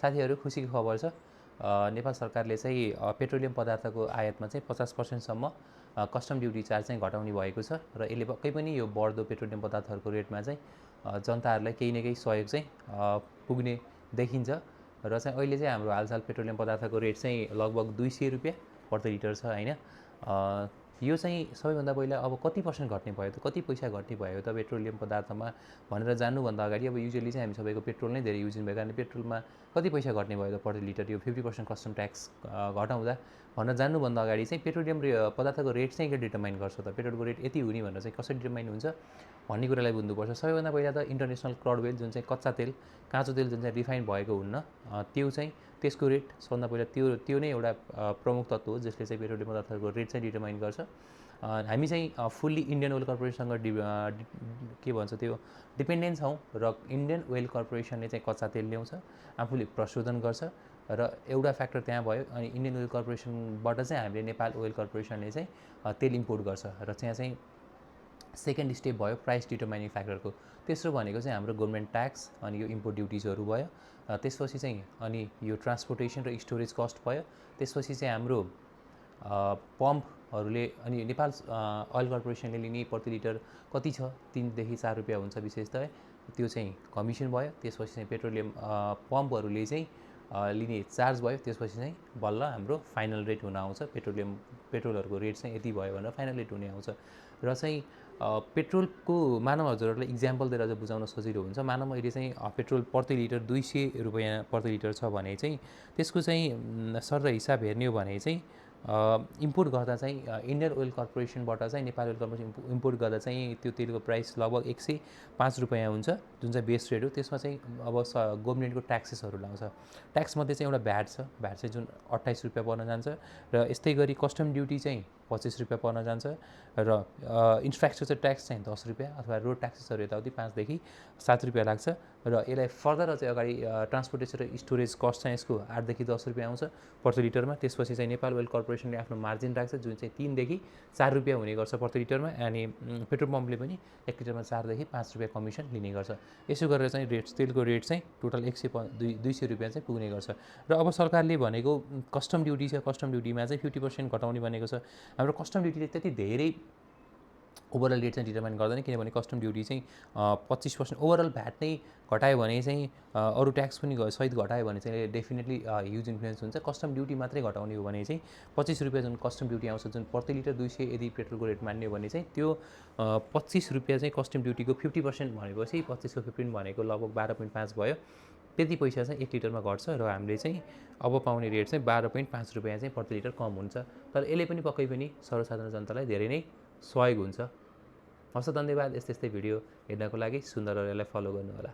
साथीहरू खुसीको खबर छ, नेपाल सरकारले चाहिँ पेट्रोलियम पदार्थको आयातमा चाहिँ 50% सम्म कस्टम ड्युटी चार्ज चाहिँ घटाउने भएको छ र यसले पक्कै पनि यो बढ्दो पेट्रोलियम पदार्थहरूको रेटमा चाहिँ जनताहरूलाई केही न केही सहयोग चाहिँ पुग्ने देखिन्छ र चाहिँ अहिले चाहिँ हाम्रो हालसाल पेट्रोलियम पदार्थको रेट चाहिँ लगभग 200 रुपियाँ प्रति लिटर छ हैन। यो चाहिँ सबैभन्दा पहिला अब कति % घट्ने भयो त, कति पैसा घट्ने भयो त पेट्रोलियम पदार्थमा भनेर जान्नुभन्दा अगाडि अब युजुअली चाहिँ हामी सबैको पेट्रोल नै धेरै युज भएको कारण पेट्रोलमा कति पैसा घट्ने भयो त प्रति लिटर यो 50% कस्टम ट्याक्स घटाउँदा भनेर जान्नुभन्दा अगाडि चाहिँ पेट्रोलियम पदार्थको रेट चाहिँ के डिटरमाइन गर्छ त, पेट्रोलको रेट यति हुने भनेर चाहिँ कसरी डिटरमाइन हुन्छ भन्ने कुरालाई बुझ्नुपर्छ। सबैभन्दा पहिला त इन्टरनेसनल क्रुड ओइल जुन चाहिँ कच्चा तेल, काँचो तेल जुन चाहिँ रिफाइन भएको हुन्न, त्यो चाहिँ त्यसको रेट सबभन्दा पहिला त्यो नै एउटा प्रमुख तत्त्व हो जसले चाहिँ पेट्रोलियम पदार्थहरूको रेट चाहिँ डिटरमाइन गर्छ। हामी चाहिँ फुल्ली इन्डियन ओइल कर्पोरेसनसँग के भन्छ त्यो डिपेन्डेन्ट छौँ र इन्डियन ओइल कर्पोरेसनले चाहिँ कच्चा तेल ल्याउँछ, आफूले प्रशोधन गर्छ र एउटा फ्याक्टर त्यहाँ भयो। अनि इन्डियन ओइल कर्पोरेसनबाट चाहिँ हामीले नेपाल ओइल कर्पोरेसनले चाहिँ तेल इम्पोर्ट गर्छ र त्यहाँ चाहिँ सेकेन्ड स्टेप भयो प्राइस डिटरमाइनिङ फ्याक्टरको। तेस्रो भनेको चाहिँ हाम्रो गभर्नमेन्ट ट्याक्स अनि यो इम्पोर्ट ड्युटिजहरू भयो। त्यसपछि चाहिँ अनि यो ट्रान्सपोर्टेसन र स्टोरेज कस्ट भयो। त्यसपछि चाहिँ हाम्रो पम्पहरूले अनि नेपाल ओइल कर्पोरेसनले लिने प्रति लिटर कति छ 3 देखि 4 रुपियाँ हुन्छ विशेषतः, त्यो चाहिँ कमिसन भयो। त्यसपछि चाहिँ पेट्रोलियम पम्पहरूले चाहिँ लिने चार्ज भयो। त्यसपछि चाहिँ बल्ल हाम्रो फाइनल रेट हुन आउँछ, पेट्रोलहरूको रेट चाहिँ यति भयो भनेर फाइनल रेट हुने आउँछ। र चाहिँ पेट्रोलको मानव हजुरहरूलाई इक्जाम्पल दिएर अझ बुझाउन सजिलो हुन्छ। मानव अहिले चाहिँ पेट्रोल प्रति लिटर 200 रुपियाँ प्रति लिटर छ भने चाहिँ त्यसको चाहिँ सरर हिसाब हेर्ने हो भने चाहिँ इम्पोर्ट गर्दा चाहिँ इन्डियन ओइल कर्पोरेसनबाट चाहिँ नेपाल ओइल कर्पोरेसन इम्पोर्ट गर्दा चाहिँ त्यो तेलको प्राइस लगभग 105 रुपियाँ हुन्छ जुन चाहिँ बेस रेट हो। त्यसमा चाहिँ अब गभर्नमेन्टको ट्याक्सेसहरू लाउँछ। ट्याक्समध्ये चाहिँ एउटा भ्याट छ, भ्याट चाहिँ जुन 28 रुपियाँ पर्न जान्छ र यस्तै गरी कस्टम ड्युटी चाहिँ 25 रुपियाँ पर्न जान्छ र इन्फ्रास्ट्रक्चर ट्याक्स चाहिँ 10 रुपियाँ अथवा रोड ट्याक्सेसहरू यताउति 5 देखि 7 रुपियाँ लाग्छ र यसलाई फर्दर चाहिँ अगाडि ट्रान्सपोर्टेसन र स्टोरेज कस्ट चाहिँ यसको 8 देखि 10 रुपियाँ आउँछ प्रति लिटरमा। त्यसपछि चाहिँ नेपाल ओइल कर्पोरेसनले आफ्नो मार्जिन राख्छ जुन चाहिँ 3 देखि 4 रुपियाँ हुने गर्छ प्रति लिटरमा। अनि पेट्रोल पम्पले पनि 1 लिटरमा 4 देखि 5 रुपियाँ कमिसन लिने गर्छ। यसो गरेर चाहिँ तेलको रेट चाहिँ टोटल 200 रुपियाँ चाहिँ पुग्ने गर्छ। र अब सरकारले भनेको कस्टम ड्युटी छ, कस्टम ड्युटीमा चाहिँ 50% घटाउने भनेको छ। हाम्रो कस्टम ड्युटीले त्यति धेरै ओभरअल रेट चाहिँ डिटरमाइन गर्दैन, किनभने कस्टम ड्युटी चाहिँ 25% ओभरअल भ्याट नै घटायो भने चाहिँ अरू ट्याक्स पनि सहित घटायो भने चाहिँ डेफिनेटली ह्युज इन्फ्लुएन्स हुन्छ। कस्टम ड्युटी मात्रै घटाउने हो भने चाहिँ 25 रुपियाँ जुन कस्टम ड्युटी आउँछ, जुन प्रति लिटर 200 यदि पेट्रोलको रेट मान्ने हो भने चाहिँ त्यो 25 रुपियाँ चाहिँ कस्टम ड्युटीको 50% भनेपछि 25 को 15 भनेको लगभग 12.5 भयो। त्यति पैसा चाहिँ 1 लिटरमा घट्छ र हामीले चाहिँ अब पाउने रेट चाहिँ 12.5 रुपियाँ चाहिँ प्रति लिटर कम हुन्छ। तर यसले पनि पक्कै पनि सर्वसाधारण जनतालाई धेरै नै सहयोग हुन्छ। हवस्, धन्यवाद। यस्तै भिडियो हेर्नको लागि सुन्दरहरूलाई फलो गर्नुहोला।